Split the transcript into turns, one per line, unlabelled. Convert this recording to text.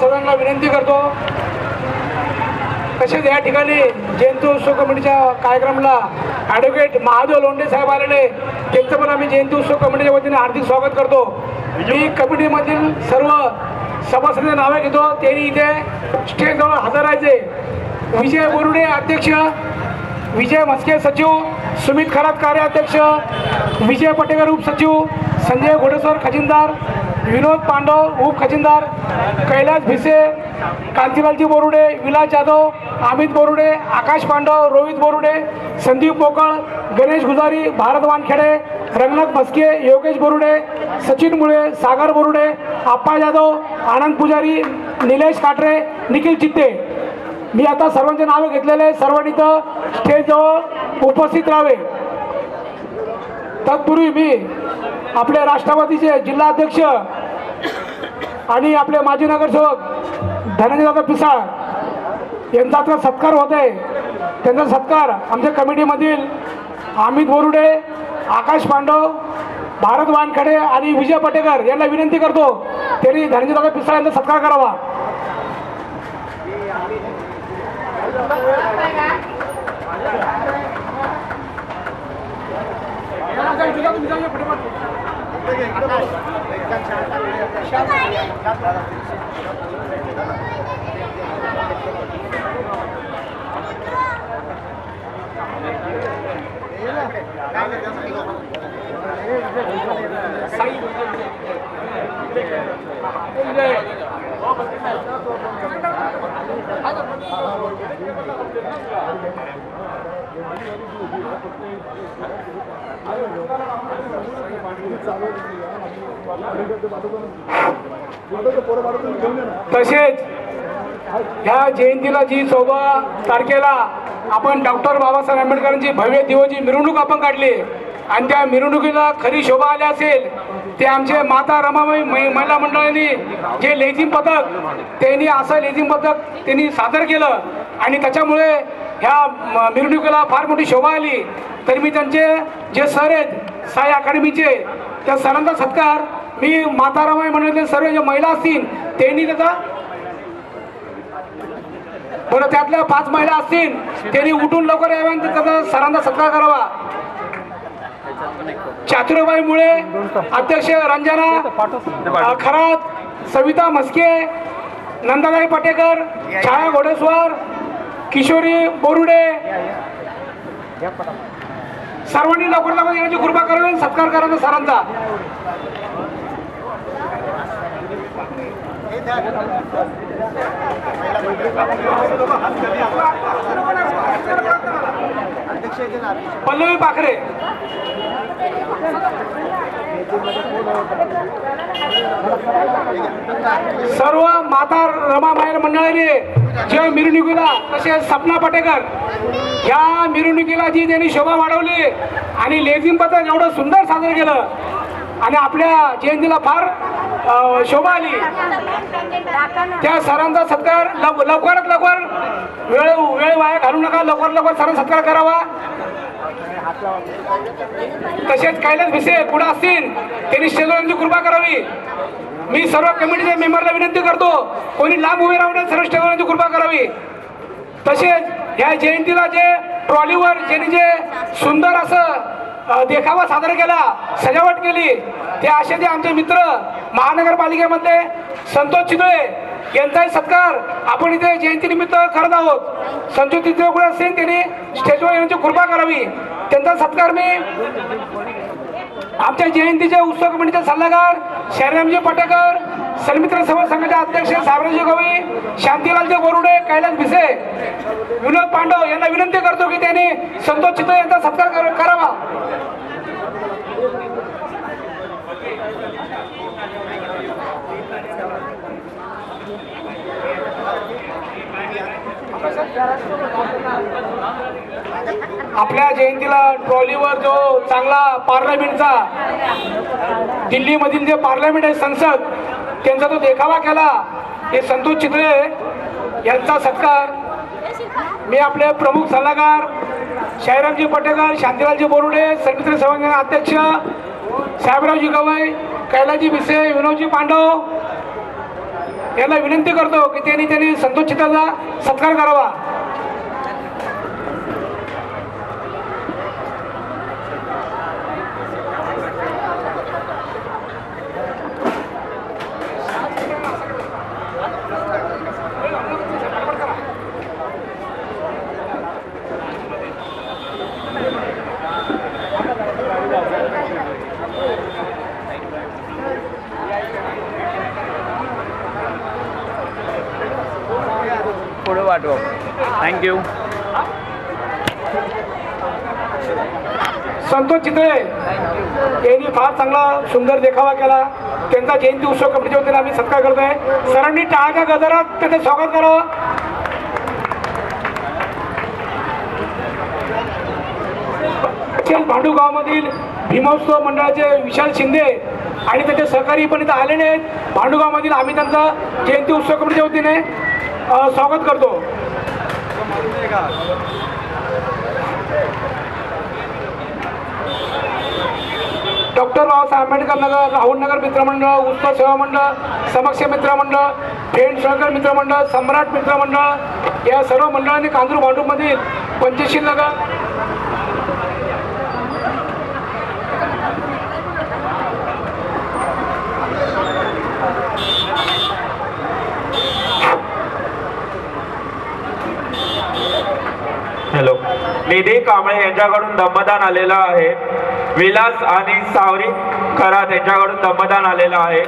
सगळ्यांना विनंती करतो। तसेच या ठिकाणी जयंती उत्सव कमिटीच्या कार्यक्रमाला ॲडव्होकेट महादेव लोंढे साहेब आलेले, त्यांचं पण आम्ही जयंती उत्सव कमिटीच्या वतीने हार्दिक स्वागत करतो। मी कमिटीमधील सर्व सभासदांची नावे घेतो, त्यांनी इथे स्टेजजवळ हजर राहायचे। विजय बोरुडे अध्यक्ष, विजय मस्के सचिव, सुमित खरात कार्याध्यक्ष, विजय पटेकर उपसचिव, संजय घोडेश्वर खजिनदार, विनोद पांडव उप खजिनदार, कैलास भिसे, कांतीलालजी बोरुडे, विलास जाधव, अमित बोरुडे, आकाश पांडव, रोहित बोरुडे, संदीप मोकळ, गणेश गुजारी, भारत वानखेडे, रंगनाथ मस्के, योगेश बोरुडे, सचिन मुळे, सागर बोरुडे, आप्पा जाधव, आनंद पुजारी, निलेश काटरे, निखिल चित्ते। मी आता सर्वांचे नावे घेतलेले, सर्वांनी इथं स्टेजजवळ उपस्थित राहावे। तत्पूर्वी मी आपले राष्ट्रवादीचे जिल्हाध्यक्ष आणि आपले माजी नगरसेवक धनंजयदादा पिसाळ यांचा आता सत्कार होत आहे। त्यांचा सत्कार आमच्या कमिटीमधील अमित बोरुडे, आकाश पांडव, भारत वानखेडे आणि विजय पटेकर यांना विनंती करतो, त्यांनी धनंजयदादा पिसाळ यांचा सत्कार करावा। तसेच ह्या जयंतीला जी 14 तारखेला आपण डॉक्टर बाबासाहेब आंबेडकरांची भव्य दिवसची मिरवणूक आपण काढली आणि त्या मिरवणुकीला खरी शोभा आली असेल ते आमचे माता रमाबाई महिला मंडळाने जे लेझिम पथक त्यांनी असं लेझिम पथक त्यांनी सादर केलं आणि त्याच्यामुळे ह्या मिरवणुकीला फार मोठी शोभा आली। तर मी त्यांचे जे सर आहेत साई अकॅडमीचे त्या सरांचा सत्कार मी माता रमाबाई मंडळाचे सर्व जे महिला असतील त्यांनी त्याचा बरं त्यातल्या 5 महिला असतील त्यांनी उठून लवकर यावे आणि त्याचा सरांचा सत्कार करावा। चातुर्बाई मुळे, अध्यक्ष रंजना खरात, सविता मस्के, नंदाताई पटेकर, छाया घोडेश्वर, किशोरी बोरुडे सर्वांनी लवकर लवकर येण्याची कृपा करावी, सत्कार करायचा सरांचा। पल्लवी पाखरे, सर्व माता रमाबाई मंडळाने जे मिरवणुकीला, तसेच सपना पटेकर या मिरवणुकीला जी त्यांनी शोभा वाढवली आणि लेझिम पथक एवढं सुंदर सादर केलं आणि आपल्या जयंतीला फार शोभा आली, त्या सरांचा सत्कार लवकरात लवकर वेळ वाया घालू नका, लवकर लवकर सरांचा सत्कार करावा। तसेच कैलास भिसे पुढे असतील त्यांनी स्टेजवरची कृपा करावी। मी सर्व कमिटीच्या मेंबरला विनंती करतो, कोणी लांब उभे राहून सर्व स्टेजवरची कृपा करावी। तसेच ह्या जयंतीला जे ट्रॉलीवर ज्यांनी जे सुंदर असं देखावा सादर केला, सजावट केली, ते असे जे आमचे मित्र महानगरपालिकेमध्ये संतोष चितळे यांचाही सत्कार आपण इथे जयंतीनिमित्त करत आहोत। संतोष चितळे कुठे असतील त्यांनी स्टेजवर येण्याची कृपा करावी, त्यांचा सत्कार मी आमच्या जयंतीचे उत्सव कमिटीचे सल्लागार शैरामजी पटेकर, सन्मित्र सेवा संघाचे अध्यक्ष साबराजी गवई, शांतीलालजी बोरुडे, कैलास भिसे, विनोद पांडव यांना विनंती करतो की त्यांनी संतोष चितळे यांचा सत्कार करावा। आपल्या जयंतीला ट्रॉलीवर जो चांगला पार्लमेंटचा दिल्लीमधील जे पार्लमेंट आहे संसद त्यांचा जो देखावा केला, हे संतोष चितळे यांचा सत्कार मी आपले प्रमुख सल्लागार शैरामजी पटेकर, शांतीलालजी बोरुडे, सन्मित्र सेवा अध्यक्ष साहेबरावजी गवई, कैलासजी भिसे, विनोदजी पांडव यांना विनंती करतो की त्यांनी संतोष चित्राचा सत्कार करावा.
पुढे वाटव. थँक्यू.
संतोष चितळे यांनी फार चांगला सुंदर देखावा केला. त्यांचा जयंती उत्सव कमिटीच्या वतीने आम्ही सत्कार करतोय. सरांनी टाळ्याच्या गजरात त्याचे स्वागत करावं. भांडू गावामधील भीमोत्सव मंडळाचे विशाल शिंदे आणि त्याचे सहकारी पण इथं आलेले आहेत. भांडूगावमधील आम्ही त्यांचा जयंती उत्सव कमिटीच्या वतीने स्वागत करतो. डॉक्टर बाबासाहेब आंबेडकर नगर, राहुल नगर मित्रमंडळ, उत्सव सेवा मंडळ, समक्ष मित्रमंडळ, फेंड सहकार मित्रमंडळ, सम्राट मित्रमंडळ या सर्व मंडळांनी कांजूर भांडूपमधील पंचशील नगर
हॅलो, निधी कांबळे यांच्याकडून दमदान आलेलं आहे. विलास आणि सावरी खरात यांच्याकडून दमदान आलेलं आहे.